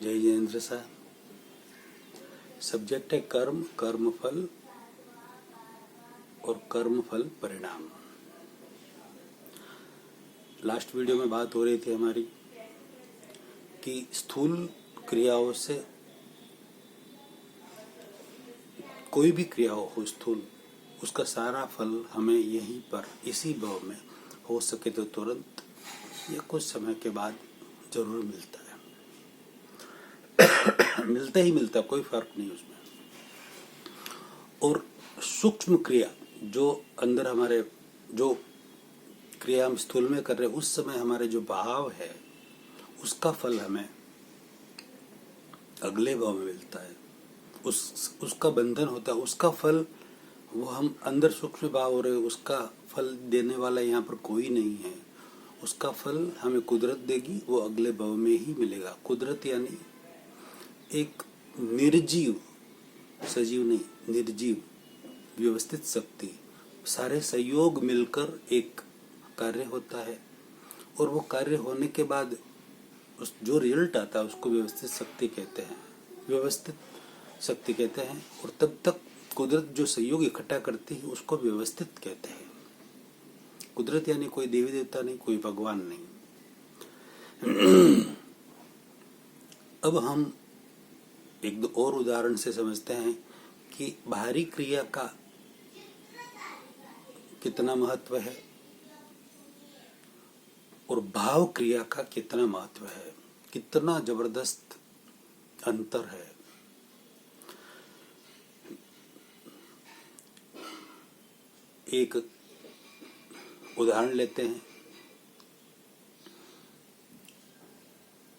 जय जिनेन्द्र साहब। सब्जेक्ट है कर्म, कर्म फल और कर्म फल परिणाम। लास्ट वीडियो में बात हो रही थी हमारी कि स्थूल क्रियाओं से कोई भी क्रिया हो स्थूल, उसका सारा फल हमें यहीं पर इसी भाव में हो सके तो तुरंत या कुछ समय के बाद जरूर मिलता है। मिलता ही मिलता, कोई फर्क नहीं उसमें। और सूक्ष्म क्रिया जो अंदर हमारे जो क्रिया हम स्थूल में कर रहे हैं, उस समय हमारे जो भाव है उसका फल हमें अगले भाव में मिलता है। उसका बंधन होता है, उसका फल वो हम अंदर सूक्ष्म भाव हो रहे, उसका फल देने वाला यहाँ पर कोई नहीं है। उसका फल हमें कुदरत देगी, वो अगले भाव में ही मिलेगा। कुदरत यानी एक निर्जीव, सजीव नहीं, निर्जीव व्यवस्थित शक्ति, सारे सहयोग मिलकर एक कार्य होता है और वो कार्य होने के बाद उस जो रिजल्ट आता है उसको व्यवस्थित शक्ति कहते हैं, व्यवस्थित शक्ति कहते हैं। और तब तक कुदरत जो सहयोग इकट्ठा करती है उसको व्यवस्थित कहते हैं। कुदरत यानी कोई देवी देवता नहीं, कोई भगवान नहीं। अब हम एक दो और उदाहरण से समझते हैं कि बाहरी क्रिया का कितना महत्व है और भाव क्रिया का कितना महत्व है, कितना जबरदस्त अंतर है। एक उदाहरण लेते हैं।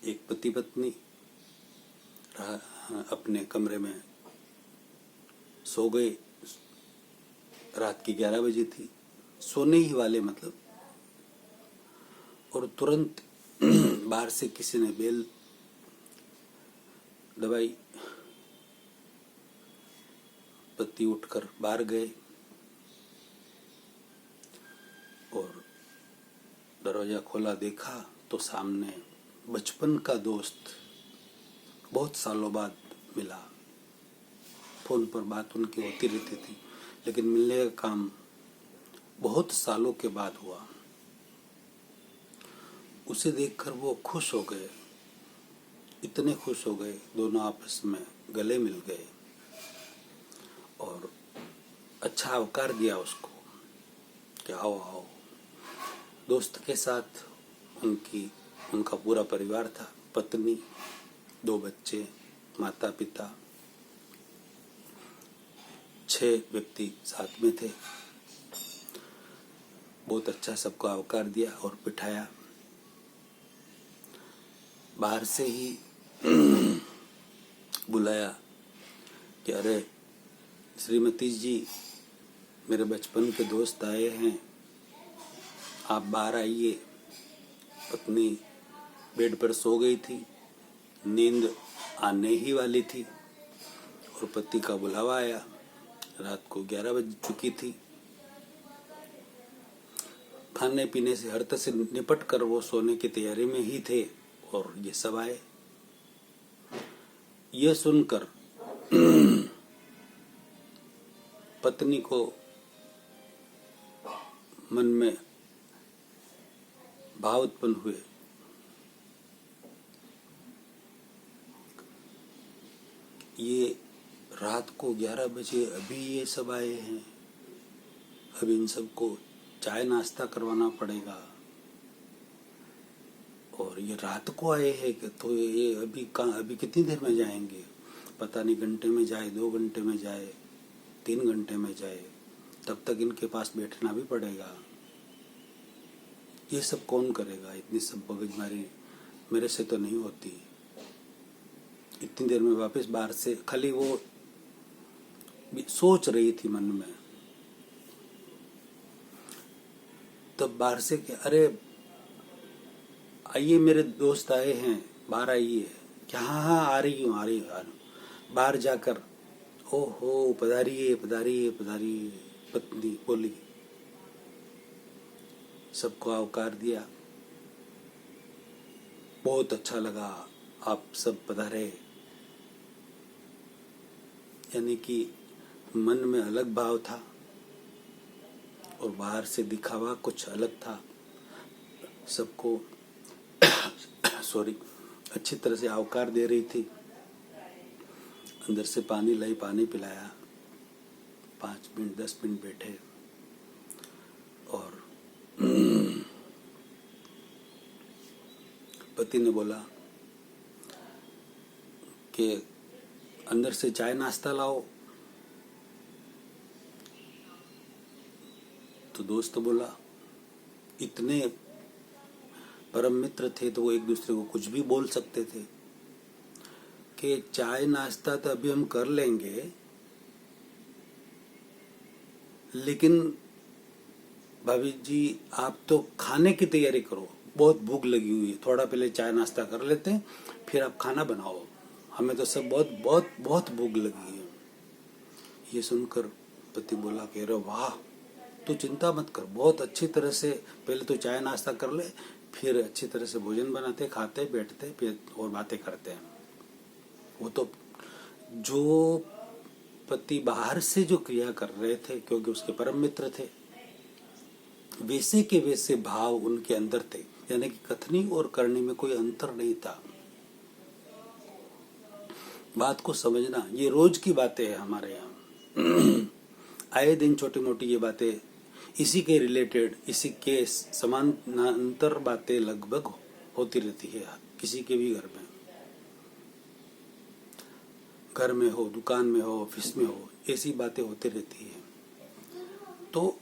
एक पति पत्नी अपने कमरे में सो गए। रात की 11 बजे थी, सोने ही वाले मतलब। और तुरंत बाहर से किसी ने बेल दबाई। पति उठकर बाहर गए और दरवाजा खोला, देखा तो सामने बचपन का दोस्त बहुत सालों बाद मिला। फोन पर बात उनकी होती रहती थी, लेकिन मिलने का काम बहुत सालों के बाद हुआ। उसे देखकर वो खुश हो गए, इतने खुश हो गए, दोनों आपस में गले मिल गए और अच्छा आविष्कार दिया उसको कि आओ आओ। दोस्त के साथ उनका पूरा परिवार था, पत्नी, 2 बच्चे, माता पिता, 6 व्यक्ति साथ में थे। बहुत अच्छा सबको आविष्कार दिया और बिठाया। बाहर से ही बुलाया कि अरे श्रीमती जी, मेरे बचपन के दोस्त आए हैं, आप बाहर आइए। पत्नी बेड पर सो गई थी, नींद आने ही वाली थी और पति का बुलावा आया। रात को 11 बज चुकी थी। खाने पीने से हर तरह से निपट कर वो सोने की तैयारी में ही थे और ये सब आए। ये सुनकर पत्नी को मन में भाव उत्पन्न हुए। ये रात को 11 बजे अभी ये सब आए हैं, अब इन सबको चाय नाश्ता करवाना पड़ेगा और ये रात को आए हैं तो ये अभी कितनी देर में जाएंगे, पता नहीं, घंटे में जाए, 2 घंटे में जाए, 3 घंटे में जाए, तब तक इनके पास बैठना भी पड़ेगा। ये सब कौन करेगा? इतनी सब मगजमारी मेरे से तो नहीं होती। इतनी देर में वापस बाहर से, खाली वो सोच रही थी मन में। तब बाहर से कि अरे आइए, मेरे दोस्त आए हैं, बाहर आइए। क्या? हाँ, आ रही हूँ। बाहर जाकर ओहो, पधारिए पधारिए पधारिए, पत्नी बोली। सबको आविष्कार दिया, बहुत अच्छा लगा, आप सब पधारे। यानी कि मन में अलग भाव था और बाहर से दिखावा कुछ अलग था। सबको सॉरी अच्छी तरह से आवकार दे रही थी। अंदर से पानी लाई, पानी पिलाया, 5 मिनट 10 मिनट बैठे और पति ने बोला कि अंदर से चाय नाश्ता लाओ। तो दोस्त बोला, इतने परम मित्र थे तो वो एक दूसरे को कुछ भी बोल सकते थे कि चाय नाश्ता तो अभी हम कर लेंगे, लेकिन भाभी जी आप तो खाने की तैयारी करो, बहुत भूख लगी हुई है, थोड़ा पहले चाय नाश्ता कर लेते हैं फिर आप खाना बनाओ, हमें तो सब बहुत बहुत बहुत भूख लगी है। ये सुनकर पति बोला कि अरे वाह, तू चिंता मत कर, बहुत अच्छी तरह से पहले तो चाय नाश्ता कर ले, फिर अच्छी तरह से भोजन बनाते, खाते, बैठते, फिर और बातें करते हैं। वो तो जो पति बाहर से जो क्रिया कर रहे थे, क्योंकि उसके परम मित्र थे, वैसे के वैसे भाव उनके अंदर थे। यानी कि कथनी और करनी में कोई अंतर नहीं था। बात को समझना, ये रोज की बातें हैं हमारे यहाँ। आए दिन छोटी मोटी ये बातें इसी के रिलेटेड, इसी के समानांतर बातें लगभग होती रहती है किसी के भी घर में हो, दुकान में हो, ऑफिस में हो, ऐसी बातें होती रहती है। तो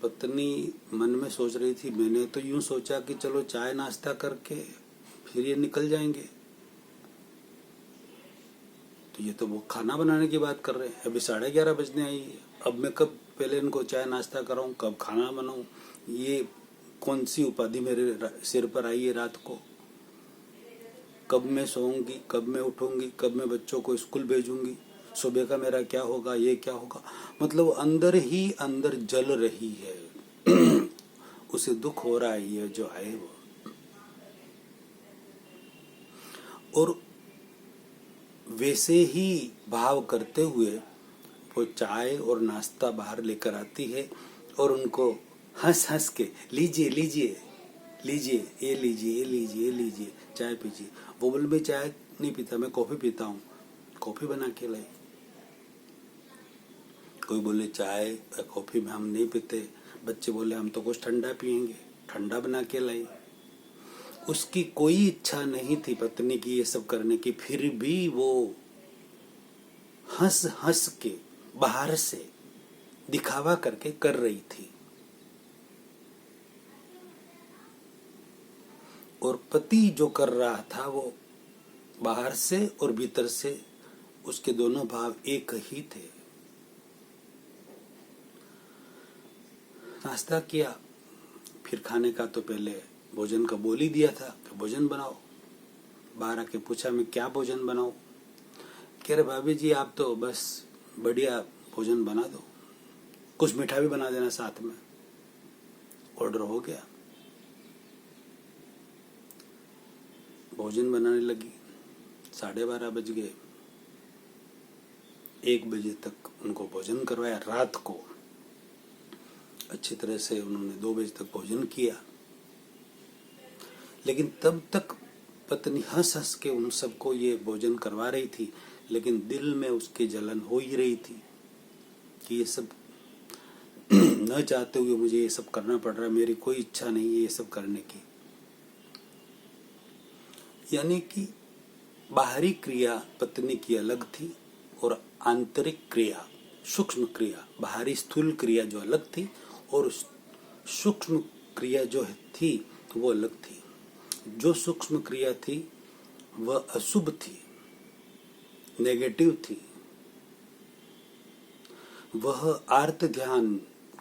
पत्नी मन में सोच रही थी, मैंने तो यूं सोचा कि चलो चाय नाश्ता करके फिर ये निकल जाएंगे, तो ये तो वो खाना बनाने की बात कर रहे हैं। अभी 11:30 बजने आई है, अब मैं कब पहले इनको चाय नाश्ता कराऊं, कब खाना बनाऊं, ये कौन सी उपाधि मेरे सिर पर आई है रात को। कब मैं सोऊंगी, कब मैं उठूंगी, कब मैं बच्चों को स्कूल भेजूंगी, सुबह का मेरा क्या होगा, ये क्या होगा। मतलब अंदर ही अंदर जल रही है। उसे दुख हो रहा है ये जो है वो। और वैसे ही भाव करते हुए वो चाय और नाश्ता बाहर लेकर आती है और उनको हंस हंस के, लीजिए लीजिए लीजिए, ये लीजिए, ये लीजिए, ये लीजिए, चाय पीजिए। वो बोले मैं चाय नहीं पीता, मैं कॉफी पीता हूँ, कॉफी बना के लाई। कोई बोले चाय कॉफी में हम नहीं पीते, बच्चे बोले हम तो कुछ ठंडा पियेंगे, ठंडा बना के लाई। उसकी कोई इच्छा नहीं थी पत्नी की ये सब करने की, फिर भी वो हंस हंस के बाहर से दिखावा करके कर रही थी। और पति जो कर रहा था वो बाहर से और भीतर से उसके दोनों भाव एक ही थे। नाश्ता किया, फिर खाने का तो पहले भोजन का बोल ही दिया था कि भोजन बनाओ। बाहर आके पूछा मैं क्या भोजन बनाऊं। कह रहे भाभी जी आप तो बस बढ़िया भोजन बना दो, कुछ मीठा भी बना देना साथ में। ऑर्डर हो गया, भोजन बनाने लगी। 12:30 बज गए। 1 बजे तक उनको भोजन करवाया। रात को अच्छी तरह से उन्होंने 2 बजे तक भोजन किया। लेकिन तब तक पत्नी हंस हंस के उन सबको ये भोजन करवा रही थी, लेकिन दिल में उसके जलन हो ही रही थी कि ये सब न चाहते हुए मुझे ये सब करना पड़ रहा है, मेरी कोई इच्छा नहीं है ये सब करने की। यानी कि बाहरी क्रिया पत्नी की अलग थी और आंतरिक क्रिया, सूक्ष्म क्रिया, बाहरी स्थूल क्रिया जो अलग थी और सूक्ष्म क्रिया जो थी वो अलग थी। जो सूक्ष्म क्रिया थी वह अशुभ थी, नेगेटिव थी। वह आर्त ध्यान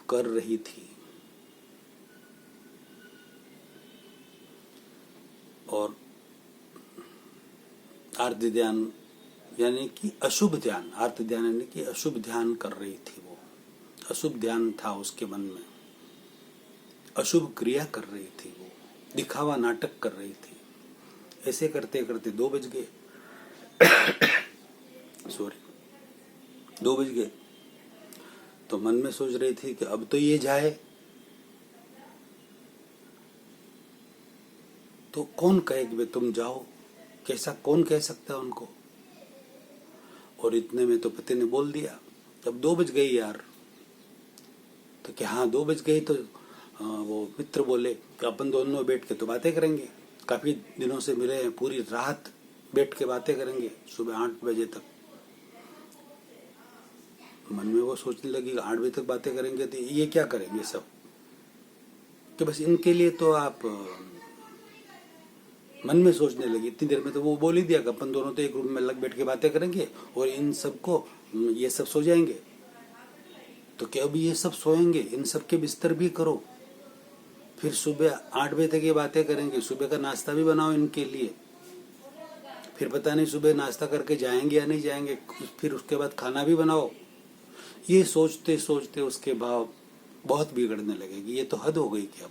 कर रही थी और आर्त ध्यान यानी कि अशुभ ध्यान, आर्त ध्यान यानी कि अशुभ ध्यान कर रही थी। वो अशुभ ध्यान था उसके मन में, अशुभ क्रिया कर रही थी वो। दिखावा नाटक कर रही थी। ऐसे करते करते 2 बज गए। सॉरी, 2 बज गए। तो मन में सोच रही थी कि अब तो ये जाए तो कौन कहे कि तुम जाओ, कैसा कौन कह सकता है उनको। और इतने में तो पति ने बोल दिया, अब 2 बज गई यार। तो क्या हाँ 2 बज गई तो वो मित्र बोले कि अपन दोनों बैठ के तो बातें करेंगे, काफी दिनों से मिले हैं, पूरी रात बैठ के बातें करेंगे सुबह 8 बजे तक। मन में वो सोचने लगी 8 बजे तक बातें करेंगे तो ये क्या करेंगे सब, कि बस इनके लिए तो आप मन में सोचने लगी। इतनी देर में तो वो बोल ही दिया कि अपन दोनों तो एक रूम में अलग बैठ के बातें करेंगे और इन सबको ये सब सो जाएंगे। तो क्या अभी ये सब सोएंगे, इन सब के बिस्तर भी करो, फिर सुबह 8 बजे तक ये बातें करेंगे, सुबह का नाश्ता भी बनाओ इनके लिए, फिर पता नहीं सुबह नाश्ता करके जाएंगे या नहीं जाएंगे, फिर उसके बाद खाना भी बनाओ। ये सोचते सोचते उसके भाव बहुत बिगड़ने लगेगी। ये तो हद हो गई क्या।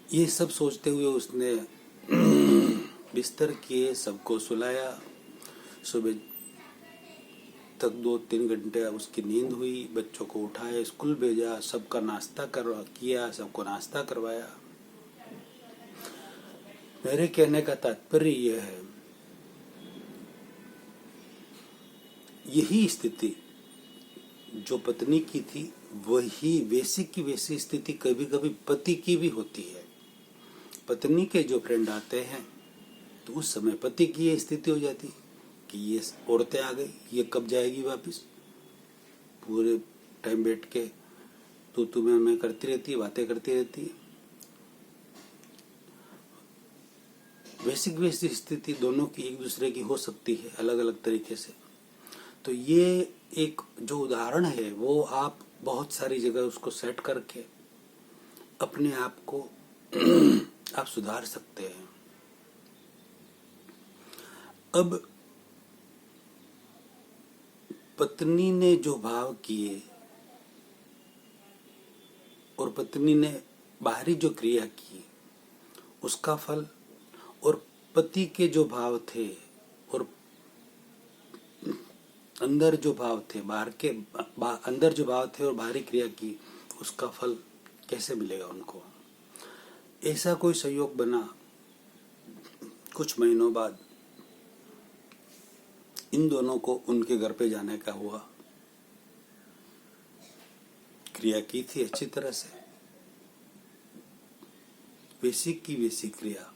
ये सब सोचते हुए उसने बिस्तर किए, सबको सुलाया। सुबह तक 2-3 घंटे उसकी नींद हुई, बच्चों को उठाया, स्कूल भेजा, सबका नाश्ता किया, सबको नाश्ता करवाया। मेरे कहने का तात्पर्य यह है, यही स्थिति जो पत्नी की थी वही वैसी की वैसी स्थिति कभी कभी पति की भी होती है। पत्नी के जो फ्रेंड आते हैं तो उस समय पति की ये स्थिति हो जाती कि ये औरतें आ गई, ये कब जाएगी वापस। पूरे टाइम बैठ के तू मैं करती रहती है, बातें करती रहती है। वैसी स्थिति दोनों की एक दूसरे की हो सकती है अलग अलग तरीके से। तो ये एक जो उदाहरण है वो आप बहुत सारी जगह उसको सेट करके अपने आप को आप सुधार सकते हैं। अब पत्नी ने जो भाव किए और पत्नी ने बाहरी जो क्रिया की उसका फल, और पति के जो भाव थे और अंदर जो भाव थे, अंदर जो भाव थे और बाहरी क्रिया की उसका फल कैसे मिलेगा उनको। ऐसा कोई संयोग बना, कुछ महीनों बाद इन दोनों को उनके घर पे जाने का हुआ। क्रिया की थी अच्छी तरह से, वैसी की वैसी क्रिया,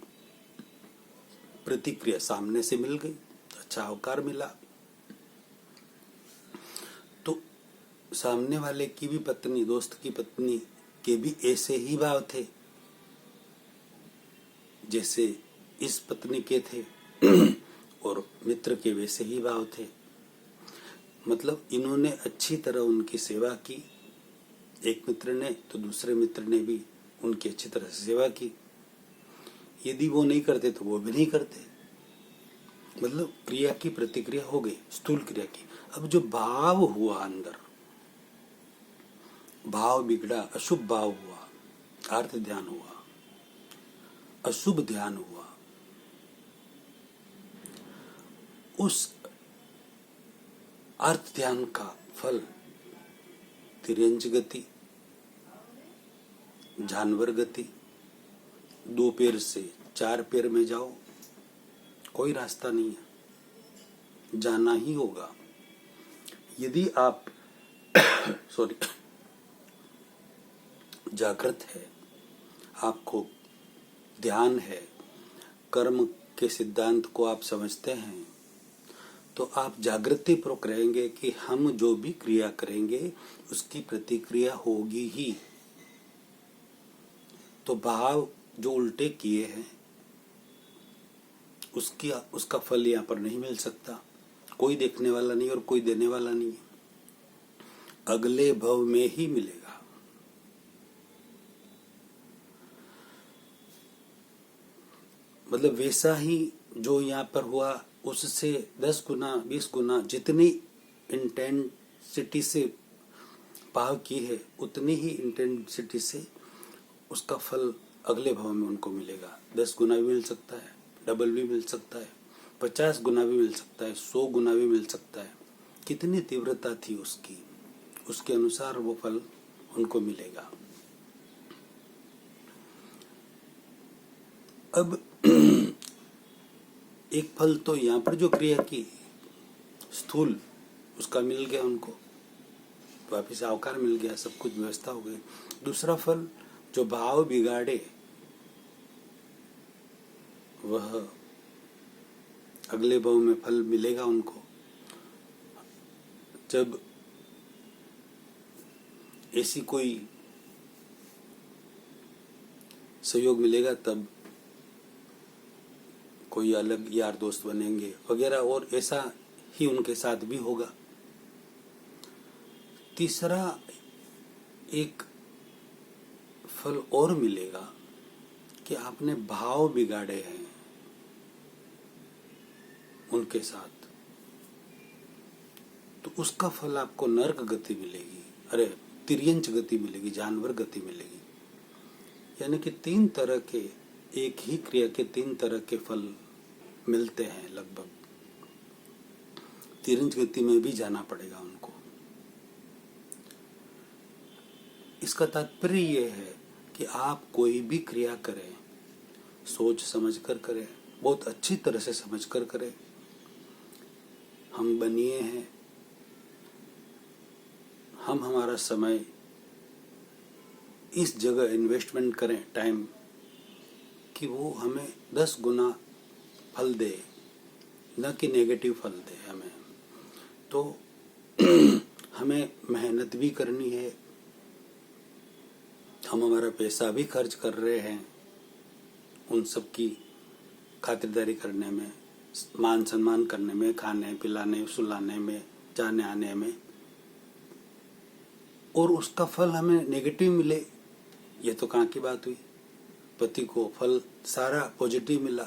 प्रतिक्रिया सामने से मिल गई, अच्छा आकार मिला। तो सामने वाले की भी पत्नी, दोस्त की पत्नी के भी ऐसे ही भाव थे जैसे इस पत्नी के थे और मित्र के वैसे ही भाव थे। मतलब इन्होंने अच्छी तरह उनकी सेवा की, एक मित्र ने, तो दूसरे मित्र ने भी उनकी अच्छी तरह से सेवा की। यदि वो नहीं करते तो वो भी नहीं करते। मतलब क्रिया की प्रतिक्रिया हो गई, स्थूल क्रिया की। अब जो भाव हुआ अंदर, भाव बिगड़ा, अशुभ भाव हुआ, अर्थ ध्यान हुआ, अशुभ ध्यान हुआ, उस अर्थ ध्यान का फल तिर्यंच गति, जानवर गति, 2 पैर से 4 पैर में जाओ, कोई रास्ता नहीं है, जाना ही होगा। यदि आप सॉरी जागृत है, आपको ध्यान है, कर्म के सिद्धांत को आप समझते हैं, तो आप जागृति पूर्वक रहेंगे कि हम जो भी क्रिया करेंगे उसकी प्रतिक्रिया होगी ही। तो भाव जो उल्टे किए हैं उसका फल यहाँ पर नहीं मिल सकता। कोई देखने वाला नहीं और कोई देने वाला नहीं है, अगले भव में ही मिलेगा। मतलब वैसा ही जो यहाँ पर हुआ उससे 10 गुना 20 गुना जितनी इंटेंसिटी से भाव की है उतनी ही इंटेंसिटी से उसका फल अगले भाव में उनको मिलेगा। 10 गुना भी मिल सकता है, डबल भी मिल सकता है, 50 गुना भी मिल सकता है, 100 गुना भी मिल सकता है। कितनी तीव्रता थी उसकी, उसके अनुसार वो फल उनको मिलेगा। अब एक फल तो यहाँ पर जो क्रिया की स्थूल, उसका मिल गया उनको, वापिस आकार मिल गया, सब कुछ व्यवस्था हो गई। दूसरा फल जो भाव बिगाड़े, वह अगले भाव में फल मिलेगा उनको। जब ऐसी कोई सहयोग मिलेगा तब कोई अलग यार दोस्त बनेंगे वगैरह, और ऐसा ही उनके साथ भी होगा। तीसरा एक फल और मिलेगा कि आपने भाव बिगाड़े हैं उनके साथ, तो उसका फल आपको नरक गति मिलेगी, अरे तिर्यंच गति मिलेगी, जानवर गति मिलेगी। यानी कि 3 तरह के, एक ही क्रिया के 3 तरह के फल मिलते हैं लगभग। तिर्यंच गति में भी जाना पड़ेगा उनको। इसका तात्पर्य यह है कि आप कोई भी क्रिया करें, सोच समझ कर करें, बहुत अच्छी तरह से समझ कर करें। हम बनिए हैं, हम हमारा समय इस जगह इन्वेस्टमेंट करें, टाइम, कि वो हमें 10 गुना फल दे, न कि नेगेटिव फल दे हमें। तो हमें मेहनत भी करनी है, हम हमारा पैसा भी खर्च कर रहे हैं उन सब की खातिरदारी करने में, मान सम्मान करने में, खाने पिलाने सुलाने में, जाने आने में, और उसका फल हमें नेगेटिव मिले, ये तो कहाँ की बात हुई। पति को फल सारा पॉजिटिव मिला,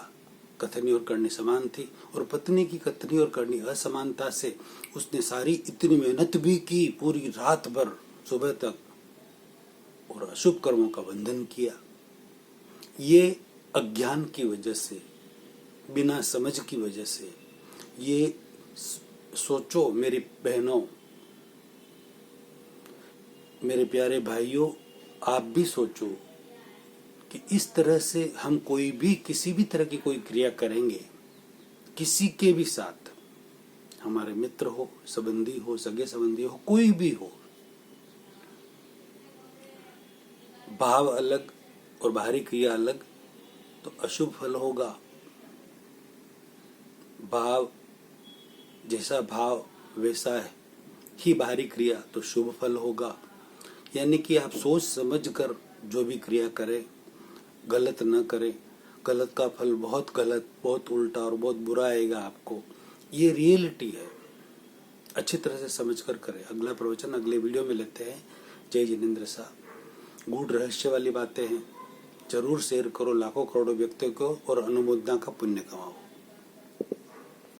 कथनी और करनी समान थी, और पत्नी की कथनी और करनी असमानता से उसने सारी इतनी मेहनत भी की, पूरी रात भर सुबह तक, और अशुभ कर्मों का बंधन किया। ये अज्ञान की वजह से, बिना समझ की वजह से। ये सोचो मेरी बहनों, मेरे प्यारे भाइयों, आप भी सोचो कि इस तरह से हम कोई भी, किसी भी तरह की कोई क्रिया करेंगे, किसी के भी साथ, हमारे मित्र हो, संबंधी हो, सगे संबंधी हो, कोई भी हो, भाव अलग और बाहरी क्रिया अलग तो अशुभ फल होगा। भाव, जैसा भाव वैसा ही बाहरी क्रिया तो शुभ फल होगा। यानी कि आप सोच समझ कर जो भी क्रिया करें, गलत न करें। गलत का फल बहुत गलत, बहुत उल्टा और बहुत बुरा आएगा आपको। ये रियलिटी है, अच्छी तरह से समझ कर करें। अगला प्रवचन अगले वीडियो में लेते हैं। जय जिनेंद्र साहब। गूढ़ रहस्य वाली बातें हैं, जरूर शेयर करो लाखों करोड़ों व्यक्तियों को, और अनुमोदना का पुण्य कमाओ।